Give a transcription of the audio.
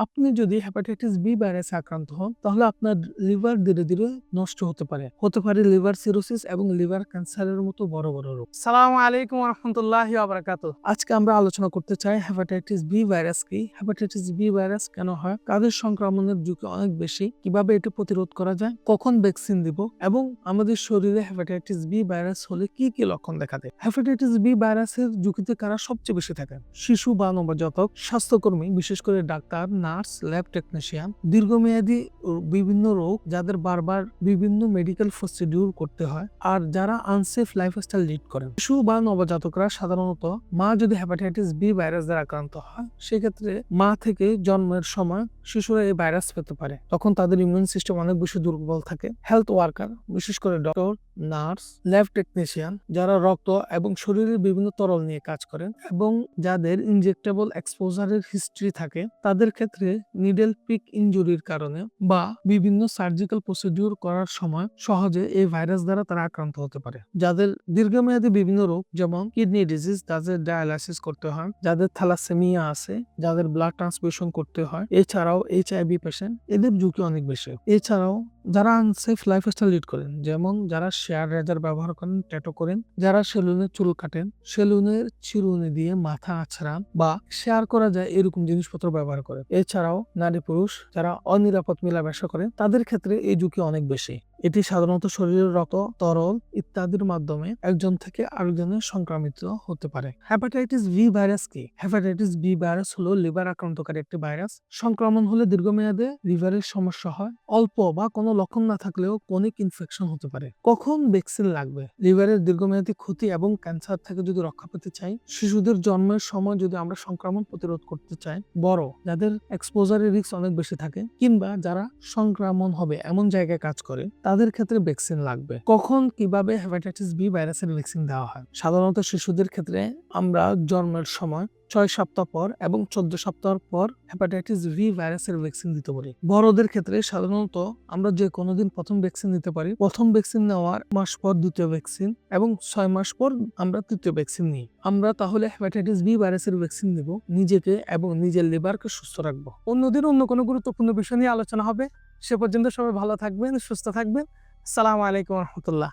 আপনি যদি hepatitis B ভাইরাসে আক্রান্ত হন, তাহলে আপনার লিভার ধীরে, ধীরে নষ্ট হতে পারে। হতে পারে লিভার সিরোসিস এবং লিভার ক্যান্সারের মতো বড়, বড় রোগ। সালামু আলাইকুম ওয়া রাহমাতুল্লাহি ওয়া বারাকাতুহু। আজকে আমরা আলোচনা করতে চাই হেপাটাইটিস বি ভাইরাস কি? হেপাটাইটিস বি ভাইরাস কেন হয়? কাদের সংক্রমণের ঝুঁকি অনেক বেশি? কিভাবে এটি প্রতিরোধ করা যায়? কখন ভ্যাকসিন দিব? এবং আমাদের শরীরে হেপাটাইটিস বি ভাইরাস হলে কি, কি লক্ষণ দেখা দেয়? হেপাটাইটিস বি ভাইরাসের ঝুঁকিতে কারা সবচেয়ে বেশি থাকে? শিশু বা নবজাতক, স্বাস্থ্যকর্মী বিশেষ করে ডাক্তার, নার্স, ল্যাব টেকনিশিয়ান, দীর্ঘমেয়াদী বিভিন্ন রোগ যাদের বারবার বিভিন্ন মেডিকেল প্রসিডিউর করতে হয়, আর যারা আনসেফ লাইফস্টাইল লিড করেন। শিশু বা নবজাতকরা সাধারণত মা যদি হেপাটাইটিস বি ভাইরাস দ্বারা আক্রান্ত হয়, সেক্ষেত্রে মা থেকে জন্মের সময় শিশুরা এই ভাইরাস পেতে পারে। তখন তাদের ইমিউন সিস্টেম অনেক বেশি দুর্বল থাকে। হেলথ ওয়ার্কার বিশেষ করে ডক্টর, নার্স, ল্যাব টেকনিশিয়ান যারা রক্ত এবং শরীরের বিভিন্ন তরল নিয়ে কাজ করেন এবং যাদের ইনজেক্টেবল এক্সপোজারের হিস্ট্রি থাকে, তাদের ক্ষেত্রে নিডেল পিক ইনজুরির কারণে বা বিভিন্ন সার্জিক্যাল প্রসিডিউর করার সময় সহজে এই ভাইরাস দ্বারা তারা আক্রান্ত হতে পারে। যাদের দীর্ঘমেয়াদী বিভিন্ন রোগ যেমন কিডনি ডিজিজ, যাদের ডায়ালাইসিস করতে হয়, যাদের থ্যালাসেমিয়া আছে, যাদের ব্লাড ট্রান্সফিউশন করতে হয়, এছাড়াও এইচআইভি পেশেন্ট, এদের ঝুঁকি অনেক বেশি। এছাড়াও যারা আনসেফ লাইফস্টাইল লিড করেন, যেমন যারা শেয়ার রেজার ব্যবহার করেন, ট্যাটু করেন, যারা সেলুনে চুল কাটেন, সেলুনের চিরুনি দিয়ে মাথা আছড়ান বা শেয়ার করা যায় এরকম জিনিসপত্র ব্যবহার করেন। এছাড়াও নারী পুরুষ যারা অনিরাপদ মেলামেশা করেন, তাদের ক্ষেত্রে এই ঝুঁকি অনেক বেশি। এটি সাধারণত শরীরের রক্ত, তরল ইত্যাদির মাধ্যমে একজন থেকে আরেকজনের সংক্রামিত হতে পারে। হেপাটাইটিস বি ভাইরাস কি? হেপাটাইটিস বি ভাইরাস হলো লিভার আক্রান্তকারী একটি ভাইরাস। সংক্রমণ হলে দীর্ঘমেয়াদে লিভারের সমস্যা হয়। অল্প বা কোনো লক্ষণ না থাকলেও ক্রনিক ইনফেকশন হতে পারে। কখন ভ্যাকসিন লাগবে? লিভারের দীর্ঘমেয়াদী ক্ষতি এবং ক্যান্সার থেকে যদি রক্ষা পেতে চাই, শিশুদের জন্মের সময় যদি আমরা সংক্রমণ প্রতিরোধ করতে চাই, বড় যাদের এক্সপোজারের রিস্ক অনেক বেশি থাকে কিংবা যারা সংক্রমণ হবে এমন জায়গায় কাজ করে, তাদের ক্ষেত্রে ভ্যাকসিন লাগবে। কখন কিভাবে হেপাটাইটিস বি ভাইরাসের ভ্যাকসিন দেওয়া হয়? সাধারণত শিশুদের ক্ষেত্রে আমরা জন্মের সময় 6 সপ্তাহ পর এবং 14 সপ্তাহ পর হেপাটাইটিস বি ভাইরাসের ভ্যাকসিন দিতে পারি। বড়দের ক্ষেত্রে সাধারণত আমরা যে কোনো দিন প্রথম ভ্যাকসিন নিতে পারি। প্রথম ভ্যাকসিন নেওয়ার মাস পর দ্বিতীয় ভ্যাকসিন এবং 6 মাস পর আমরা তৃতীয় ভ্যাকসিন নিই। আমরা তাহলে হেপাটাইটিস বি ভাইরাসের ভ্যাকসিন দেব, নিজেকে এবং নিজের লিভারকে সুস্থ রাখবো। অন্যদিন অন্য কোনো গুরুত্বপূর্ণ বিষয় নিয়ে আলোচনা হবে। সে পর্যন্ত সবাই ভালো থাকবেন, সুস্থ থাকবেন। আসসালামু আলাইকুম ওয়া রাহমাতুল্লাহ।